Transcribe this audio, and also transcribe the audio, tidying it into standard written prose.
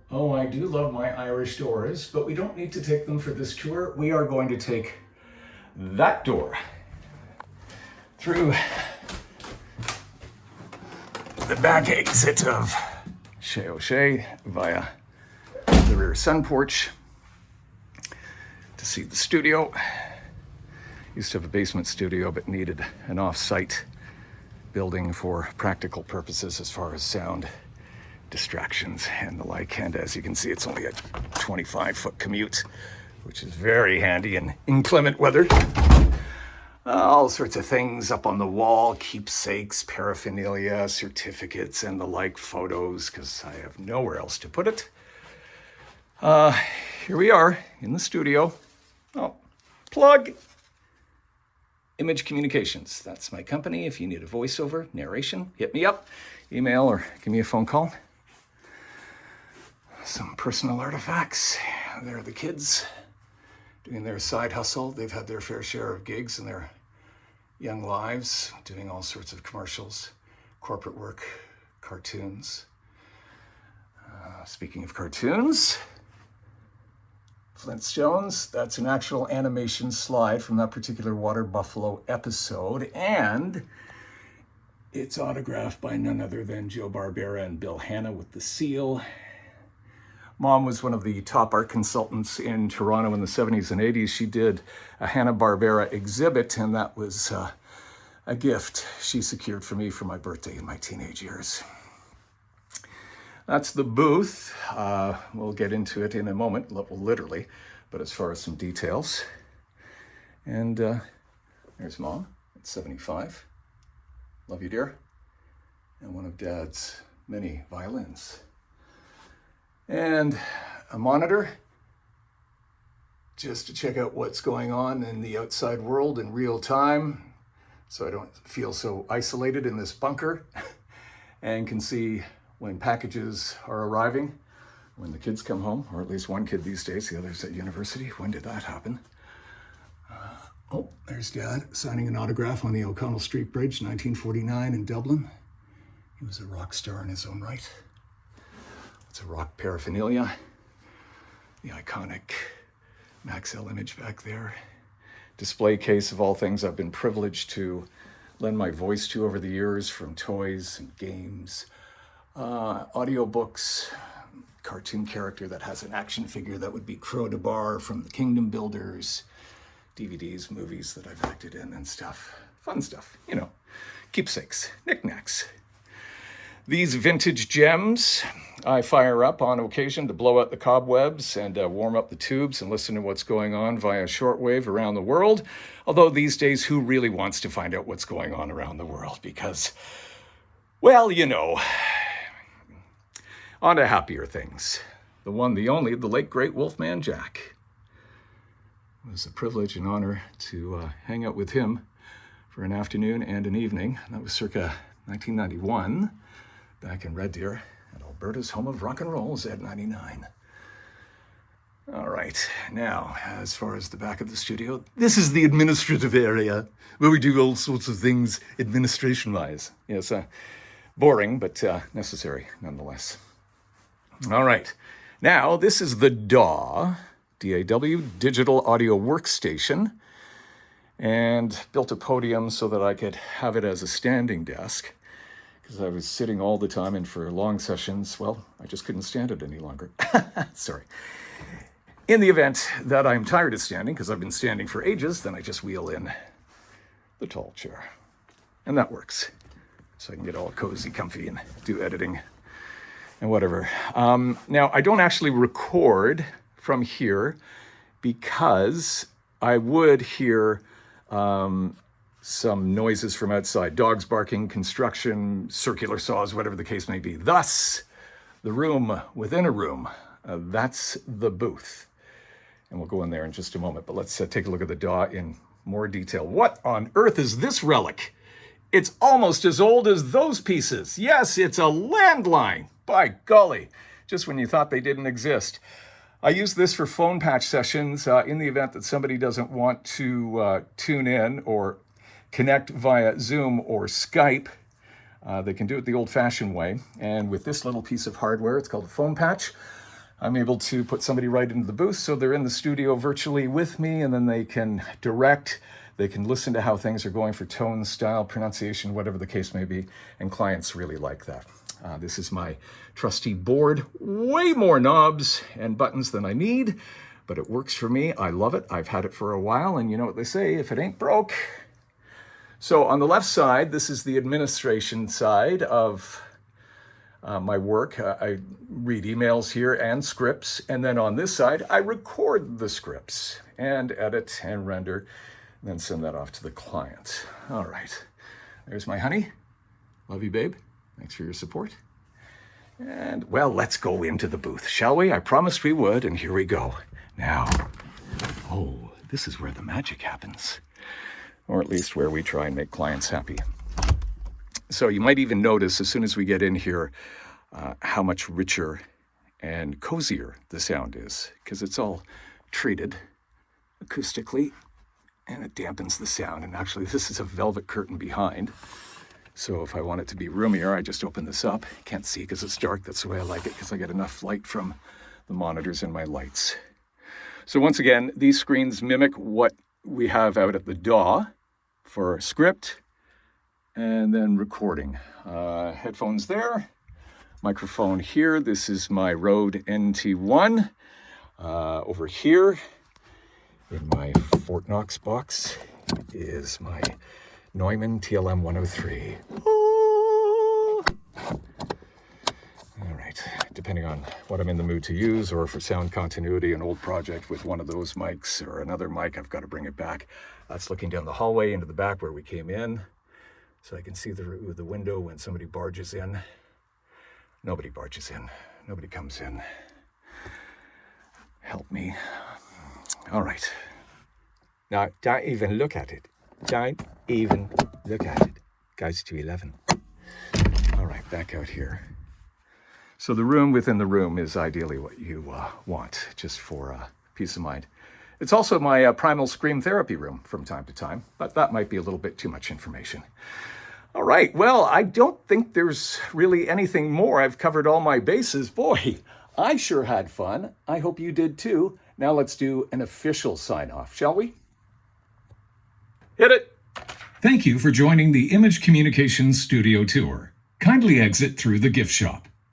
Oh, I do love my Irish doors, but we don't need to take them for this tour. We are going to take that door through the back exit of Rory O'Shea via the rear sun porch to see the studio. Used to have a basement studio, but needed an off-site building for practical purposes as far as sound, distractions, and the like. And as you can see, it's only a 25-foot commute, which is very handy in inclement weather. All sorts of things up on the wall, keepsakes, paraphernalia, certificates, and the like, photos, because I have nowhere else to put it. Here we are in the studio. Oh, plug! Imedge Communications. That's my company. If you need a voiceover, narration, hit me up, email, or give me a phone call. Some personal artifacts. There are the kids doing their side hustle. They've had their fair share of gigs in their young lives, doing all sorts of commercials, corporate work, cartoons. Speaking of cartoons, Flintstones, that's an actual animation slide from that particular Water Buffalo episode, and it's autographed by none other than Joe Barbera and Bill Hanna with the seal. Mom was one of the top art consultants in Toronto in the 70s and 80s. She did a Hanna-Barbera exhibit, and that was a gift she secured for me for my birthday in my teenage years. That's the booth. We'll get into it in a moment, literally, but as far as some details. And there's Mom at 75. Love you, dear. And one of Dad's many violins. And a monitor, just to check out what's going on in the outside world in real time, so I don't feel so isolated in this bunker, and can see when packages are arriving, when the kids come home, or at least one kid these days, the other's at university. When did that happen? Oh, there's Dad signing an autograph on the O'Connell Street Bridge, 1949 in Dublin. He was a rock star in his own right. It's a rock paraphernalia. The iconic Maxell Imedge back there. Display case of all things I've been privileged to lend my voice to over the years, from toys and games, audiobooks, cartoon character that has an action figure that would be Crow de Bar from the Kingdom Builders, DVDs, movies that I've acted in and stuff. Fun stuff, you know, keepsakes, knickknacks. These vintage gems I fire up on occasion to blow out the cobwebs and warm up the tubes and listen to what's going on via shortwave around the world. Although these days, who really wants to find out what's going on around the world? Because, well, you know, on to happier things. The one, the only, the late great Wolfman Jack. It was a privilege and honor to hang out with him for an afternoon and an evening. That was circa 1991. Back in Red Deer, at Alberta's home of rock and roll, Z99. All right, now, as far as the back of the studio, this is the administrative area where we do all sorts of things administration-wise. Yes, boring, but necessary nonetheless. All right, now this is the DAW, D-A-W, Digital Audio Workstation, and built a podium so that I could have it as a standing desk, because I was sitting all the time, and for long sessions, well, I just couldn't stand it any longer. Sorry. In the event that I'm tired of standing, because I've been standing for ages, then I just wheel in the tall chair. And that works. So I can get all cozy, comfy, and do editing and whatever. Now, I don't actually record from here because I would hear some noises from outside, dogs barking, construction, circular saws, whatever the case may be. Thus, the room within a room, that's the booth. And we'll go in there in just a moment, but let's take a look at the DAW in more detail. What on earth is this relic? It's almost as old as those pieces. Yes, it's a landline. By golly, just when you thought they didn't exist. I use this for phone patch sessions in the event that somebody doesn't want to tune in or connect via Zoom or Skype. They can do it the old-fashioned way. And with this little piece of hardware, it's called a phone patch, I'm able to put somebody right into the booth so they're in the studio virtually with me, and then they can direct, they can listen to how things are going for tone, style, pronunciation, whatever the case may be, and clients really like that. This is my trusty board. Way more knobs and buttons than I need, but it works for me. I love it. I've had it for a while, and you know what they say, if it ain't broke. So on the left side, this is the administration side of my work. I read emails here and scripts, and then on this side, I record the scripts and edit and render, and then send that off to the client. All right, there's my honey. Love you, babe. Thanks for your support. And, well, let's go into the booth, shall we? I promised we would, and here we go. Now, oh, this is where the magic happens, or at least where we try and make clients happy. So you might even notice as soon as we get in here how much richer and cozier the sound is, because it's all treated acoustically, and it dampens the sound. And actually, this is a velvet curtain behind. So if I want it to be roomier, I just open this up. Can't see because it's dark. That's the way I like it, because I get enough light from the monitors and my lights. So once again, these screens mimic what we have out at the DAW for script and then recording. Headphones there, microphone here. This is my Rode NT1. Over here in my Fort Knox box is my Neumann TLM 103. Oh. All right, depending on what I'm in the mood to use, or for sound continuity, an old project with one of those mics or another mic, I've got to bring it back. That's looking down the hallway into the back where we came in, so I can see the window when somebody barges in. Nobody barges in. Nobody comes in. Help me. All right. Now, don't even look at it. Don't even look at it. Goes to 11. All right, back out here. So the room within the room is ideally what you want, just for peace of mind. It's also my primal scream therapy room from time to time, but that might be a little bit too much information. All right, well, I don't think there's really anything more. I've covered all my bases. Boy, I sure had fun. I hope you did too. Now let's do an official sign-off, shall we? Hit it! Thank you for joining the Imedge Communications Studio Tour. Kindly exit through the gift shop.